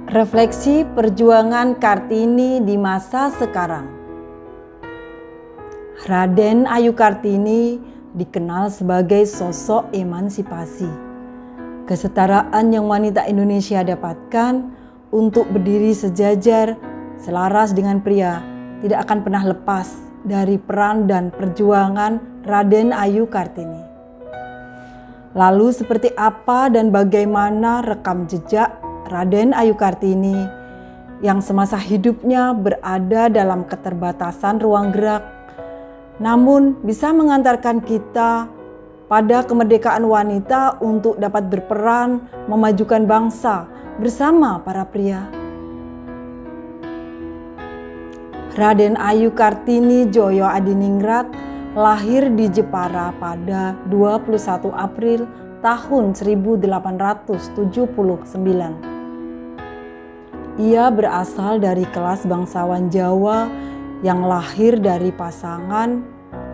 Refleksi perjuangan Kartini di masa sekarang. Raden Ayu Kartini dikenal sebagai sosok emansipasi. Kesetaraan yang wanita Indonesia dapatkan untuk berdiri sejajar, selaras dengan pria, tidak akan pernah lepas dari peran dan perjuangan Raden Ayu Kartini. Lalu seperti apa dan bagaimana rekam jejak Raden Ayu Kartini yang semasa hidupnya berada dalam keterbatasan ruang gerak, namun bisa mengantarkan kita pada kemerdekaan wanita untuk dapat berperan memajukan bangsa bersama para pria. Raden Ayu Kartini Joyo Adiningrat lahir di Jepara pada 21 April tahun 1879. Ia berasal dari kelas bangsawan Jawa yang lahir dari pasangan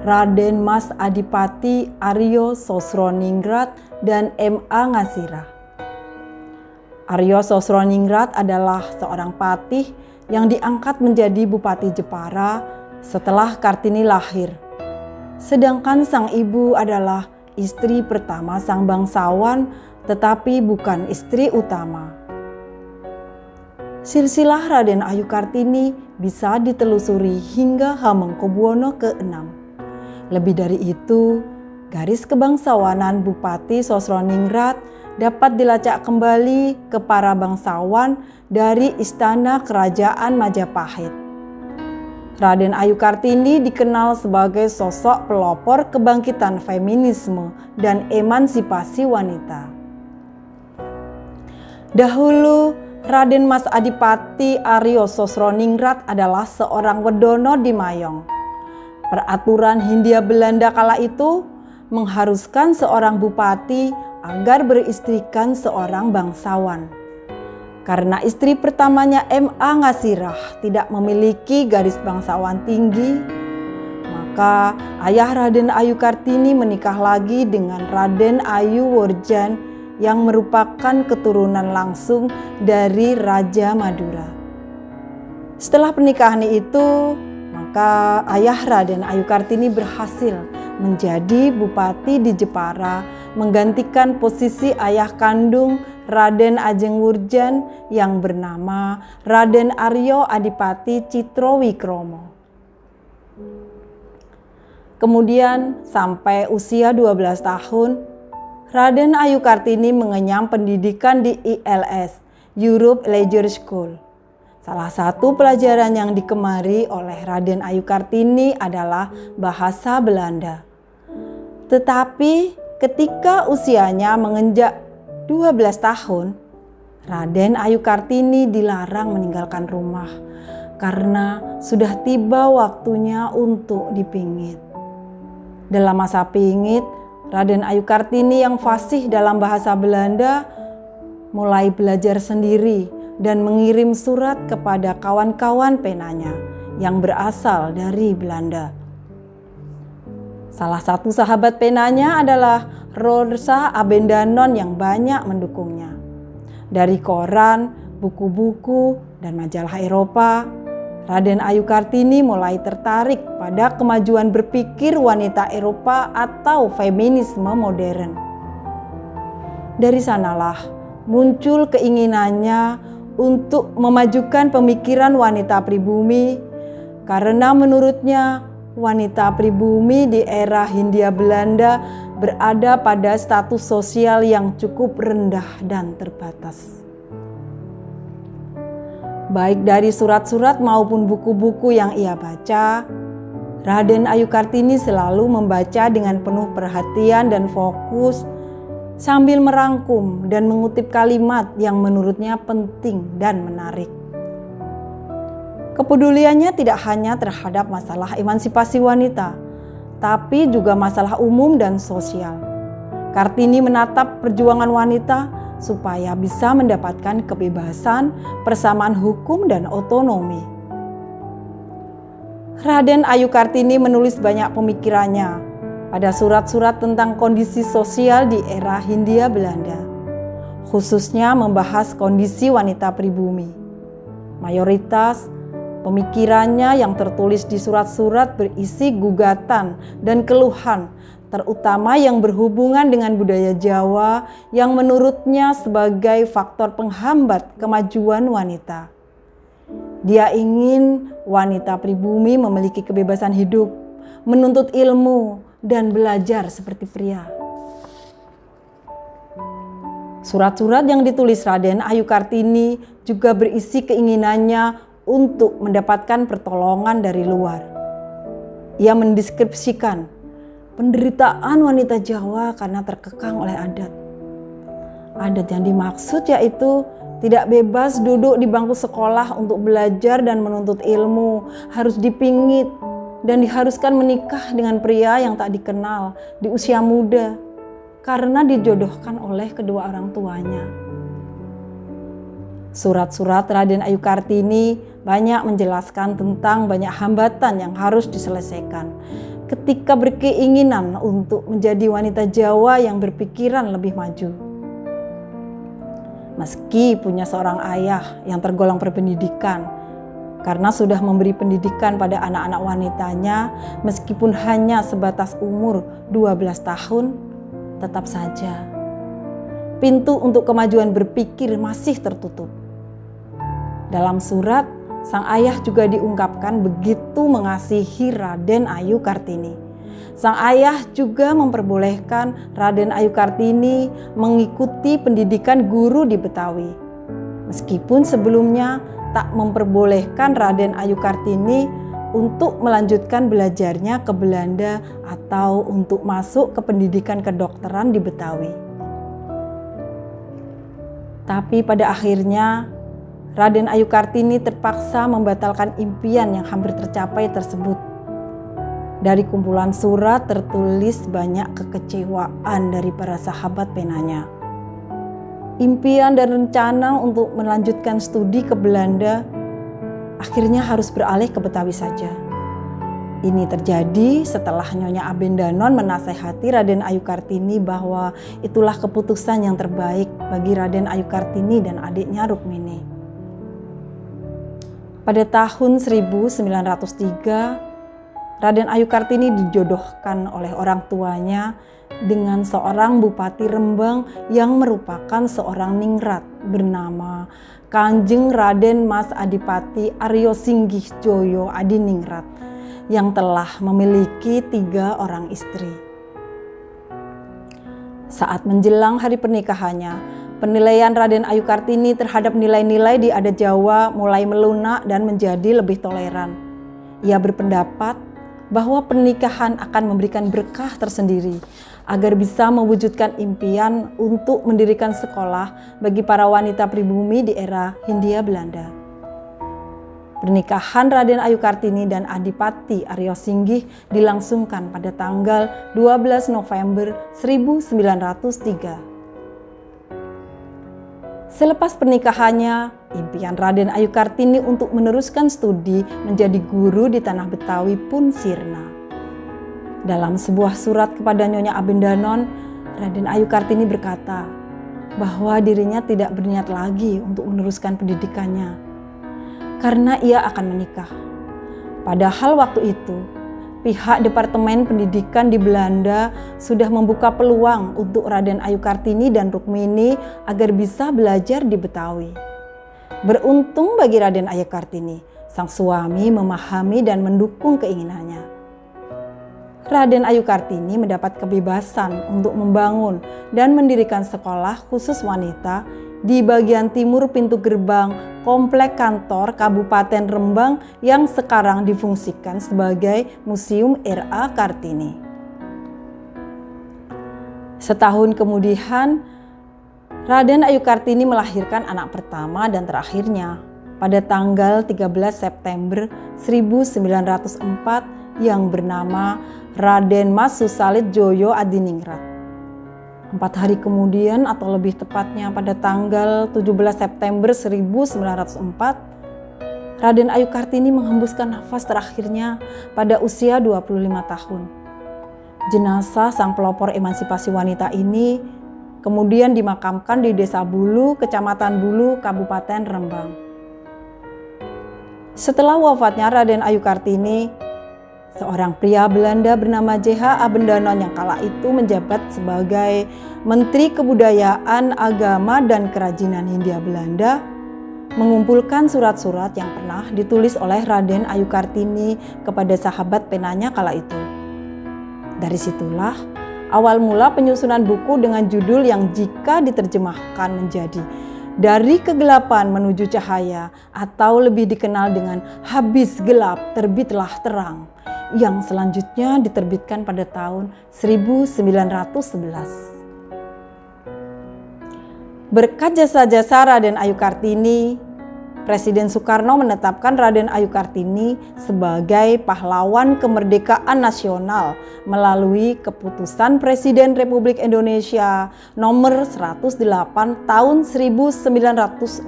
Raden Mas Adipati Aryo Sosroningrat dan M.A. Ngasirah. Aryo Sosroningrat adalah seorang patih yang diangkat menjadi Bupati Jepara setelah Kartini lahir. Sedangkan sang ibu adalah istri pertama sang bangsawan tetapi bukan istri utama. Silsilah Raden Ayu Kartini bisa ditelusuri hingga Hamengkubuwono ke-6. Lebih dari itu, garis kebangsawanan Bupati Sosroningrat dapat dilacak kembali ke para bangsawan dari istana kerajaan Majapahit. Raden Ayu Kartini dikenal sebagai sosok pelopor kebangkitan feminisme dan emansipasi wanita. Dahulu, Raden Mas Adipati Aryo Sosroningrat adalah seorang wedono di Mayong. Peraturan Hindia Belanda kala itu mengharuskan seorang bupati agar beristrikan seorang bangsawan. Karena istri pertamanya M.A. Ngasirah tidak memiliki garis bangsawan tinggi, maka ayah Raden Ayu Kartini menikah lagi dengan Raden Ayu Worjan yang merupakan keturunan langsung dari Raja Madura. Setelah pernikahan itu, maka ayah Raden Ayu Kartini berhasil menjadi bupati di Jepara, menggantikan posisi ayah kandung Raden Ajeng Wurjan yang bernama Raden Aryo Adipati Citrowikromo. Kemudian sampai usia 12 tahun, Raden Ayu Kartini mengenyam pendidikan di ILS, Europe Leisure School. Salah satu pelajaran yang dikemari oleh Raden Ayu Kartini adalah bahasa Belanda. Tetapi ketika usianya menginjak 12 tahun, Raden Ayu Kartini dilarang meninggalkan rumah karena sudah tiba waktunya untuk dipingit. Dalam masa pingit, Raden Ayu Kartini yang fasih dalam bahasa Belanda mulai belajar sendiri dan mengirim surat kepada kawan-kawan penanya yang berasal dari Belanda. Salah satu sahabat penanya adalah Rosa Abendanon yang banyak mendukungnya. Dari koran, buku-buku, dan majalah Eropa, Raden Ayu Kartini mulai tertarik pada kemajuan berpikir wanita Eropa atau feminisme modern. Dari sanalah muncul keinginannya untuk memajukan pemikiran wanita pribumi, karena menurutnya wanita pribumi di era Hindia Belanda berada pada status sosial yang cukup rendah dan terbatas. Baik dari surat-surat maupun buku-buku yang ia baca, Raden Ayu Kartini selalu membaca dengan penuh perhatian dan fokus sambil merangkum dan mengutip kalimat yang menurutnya penting dan menarik. Kepeduliannya tidak hanya terhadap masalah emansipasi wanita, tapi juga masalah umum dan sosial. Kartini menatap perjuangan wanita supaya bisa mendapatkan kebebasan, persamaan hukum, dan otonomi. Raden Ayu Kartini menulis banyak pemikirannya pada surat-surat tentang kondisi sosial di era Hindia Belanda. khususnya membahas kondisi wanita pribumi. Mayoritas pemikirannya yang tertulis di surat-surat berisi gugatan dan keluhan, terutama yang berhubungan dengan budaya Jawa yang menurutnya sebagai faktor penghambat kemajuan wanita. Dia ingin wanita pribumi memiliki kebebasan hidup, menuntut ilmu, dan belajar seperti pria. Surat-surat yang ditulis Raden Ayu Kartini juga berisi keinginannya untuk mendapatkan pertolongan dari luar. Ia mendeskripsikan penderitaan wanita Jawa karena terkekang oleh adat. Adat yang dimaksud yaitu tidak bebas duduk di bangku sekolah untuk belajar dan menuntut ilmu, harus dipingit dan diharuskan menikah dengan pria yang tak dikenal di usia muda karena dijodohkan oleh kedua orang tuanya. Surat-surat Raden Ayu Kartini banyak menjelaskan tentang banyak hambatan yang harus diselesaikan ketika berkeinginan untuk menjadi wanita Jawa yang berpikiran lebih maju. Meski punya seorang ayah yang tergolong berpendidikan, karena sudah memberi pendidikan pada anak-anak wanitanya meskipun hanya sebatas umur 12 tahun, tetap saja pintu untuk kemajuan berpikir masih tertutup. Dalam surat, sang ayah juga diungkapkan begitu mengasihi Raden Ayu Kartini. Sang ayah juga memperbolehkan Raden Ayu Kartini mengikuti pendidikan guru di Betawi. Meskipun sebelumnya tak memperbolehkan Raden Ayu Kartini untuk melanjutkan belajarnya ke Belanda atau untuk masuk ke pendidikan kedokteran di Betawi. Tapi pada akhirnya Raden Ayu Kartini terpaksa membatalkan impian yang hampir tercapai tersebut. Dari kumpulan surat tertulis banyak kekecewaan dari para sahabat penanya. Impian dan rencana untuk melanjutkan studi ke Belanda akhirnya harus beralih ke Betawi saja. Ini terjadi setelah Nyonya Abendanon menasehati Raden Ayu Kartini bahwa itulah keputusan yang terbaik bagi Raden Ayu Kartini dan adiknya Rukmini. Pada tahun 1903, Raden Ayu Kartini dijodohkan oleh orang tuanya dengan seorang Bupati Rembang yang merupakan seorang ningrat bernama Kanjeng Raden Mas Adipati Aryo Singgih Joyo Adiningrat yang telah memiliki 3 orang istri. Saat menjelang hari pernikahannya, penilaian Raden Ayu Kartini terhadap nilai-nilai di adat Jawa mulai melunak dan menjadi lebih toleran. Ia berpendapat bahwa pernikahan akan memberikan berkah tersendiri agar bisa mewujudkan impian untuk mendirikan sekolah bagi para wanita pribumi di era Hindia Belanda. Pernikahan Raden Ayu Kartini dan Adipati Aryo Singgih dilangsungkan pada tanggal 12 November 1903. Selepas pernikahannya, impian Raden Ayu Kartini untuk meneruskan studi menjadi guru di tanah Betawi pun sirna. Dalam sebuah surat kepada Nyonya Abendanon, Raden Ayu Kartini berkata bahwa dirinya tidak berniat lagi untuk meneruskan pendidikannya karena ia akan menikah. Padahal waktu itu, pihak Departemen Pendidikan di Belanda sudah membuka peluang untuk Raden Ayu Kartini dan Rukmini agar bisa belajar di Betawi. Beruntung bagi Raden Ayu Kartini, sang suami memahami dan mendukung keinginannya. Raden Ayu Kartini mendapat kebebasan untuk membangun dan mendirikan sekolah khusus wanita di bagian timur pintu gerbang komplek kantor Kabupaten Rembang yang sekarang difungsikan sebagai Museum R.A. Kartini. Setahun kemudian, Raden Ayu Kartini melahirkan anak pertama dan terakhirnya pada tanggal 13 September 1904 yang bernama Raden Mas Susalit Joyo Adiningrat. 4 hari kemudian atau lebih tepatnya pada tanggal 17 September 1904, Raden Ayu Kartini menghembuskan nafas terakhirnya pada usia 25 tahun. Jenazah sang pelopor emansipasi wanita ini kemudian dimakamkan di Desa Bulu, Kecamatan Bulu, Kabupaten Rembang. Setelah wafatnya Raden Ayu Kartini, seorang pria Belanda bernama J.H. Abendanon yang kala itu menjabat sebagai Menteri Kebudayaan, Agama, dan Kerajinan Hindia Belanda mengumpulkan surat-surat yang pernah ditulis oleh Raden Ayu Kartini kepada sahabat penanya kala itu. Dari situlah awal mula penyusunan buku dengan judul yang jika diterjemahkan menjadi Dari Kegelapan Menuju Cahaya atau lebih dikenal dengan Habis Gelap Terbitlah Terang, yang selanjutnya diterbitkan pada tahun 1911. Berkat jasa-jasa Raden Ayu Kartini, Presiden Soekarno menetapkan Raden Ayu Kartini sebagai pahlawan kemerdekaan nasional melalui keputusan Presiden Republik Indonesia nomor 108 tahun 1964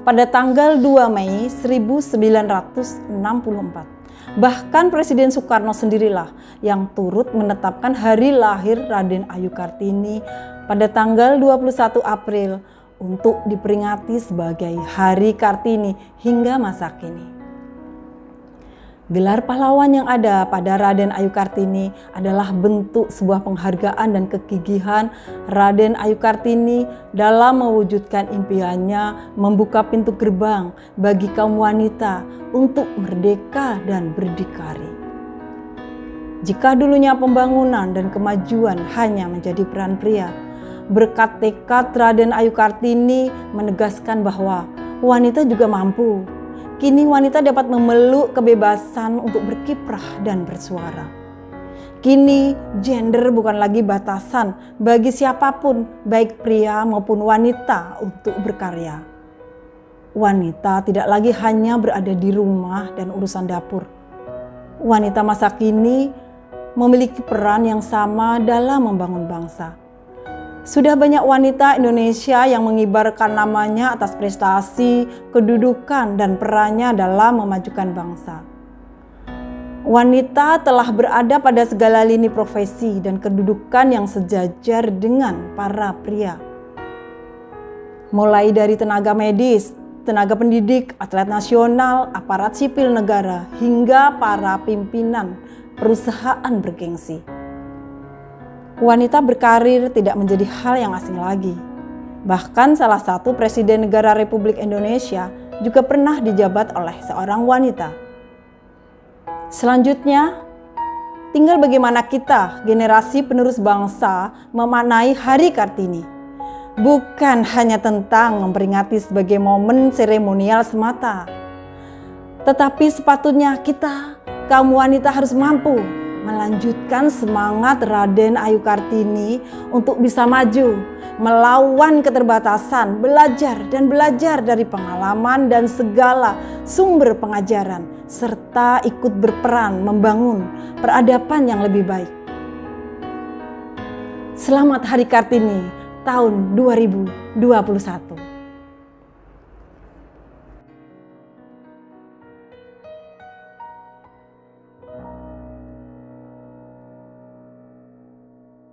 pada tanggal 2 Mei 1964. Bahkan Presiden Soekarno sendirilah yang turut menetapkan hari lahir Raden Ayu Kartini pada tanggal 21 April untuk diperingati sebagai Hari Kartini hingga masa kini. Gelar pahlawan yang ada pada Raden Ayu Kartini adalah bentuk sebuah penghargaan dan kegigihan Raden Ayu Kartini dalam mewujudkan impiannya membuka pintu gerbang bagi kaum wanita untuk merdeka dan berdikari. Jika dulunya pembangunan dan kemajuan hanya menjadi peran pria, berkat tekad Raden Ayu Kartini menegaskan bahwa wanita juga mampu. Kini wanita dapat memeluk kebebasan untuk berkiprah dan bersuara. Kini gender bukan lagi batasan bagi siapapun, baik pria maupun wanita, untuk berkarya. Wanita tidak lagi hanya berada di rumah dan urusan dapur. Wanita masa kini memiliki peran yang sama dalam membangun bangsa. Sudah banyak wanita Indonesia yang mengibarkan namanya atas prestasi, kedudukan, dan perannya dalam memajukan bangsa. Wanita telah berada pada segala lini profesi dan kedudukan yang sejajar dengan para pria. Mulai dari tenaga medis, tenaga pendidik, atlet nasional, aparat sipil negara, hingga para pimpinan perusahaan bergengsi. Wanita berkarir tidak menjadi hal yang asing lagi. Bahkan salah satu Presiden Negara Republik Indonesia juga pernah dijabat oleh seorang wanita. Selanjutnya, tinggal bagaimana kita, generasi penerus bangsa, memaknai Hari Kartini. Bukan hanya tentang memperingati sebagai momen seremonial semata, tetapi sepatutnya kita, kaum wanita, harus mampu melanjutkan semangat Raden Ayu Kartini untuk bisa maju, melawan keterbatasan, belajar dari pengalaman dan segala sumber pengajaran, serta ikut berperan membangun peradaban yang lebih baik. Selamat Hari Kartini tahun 2021.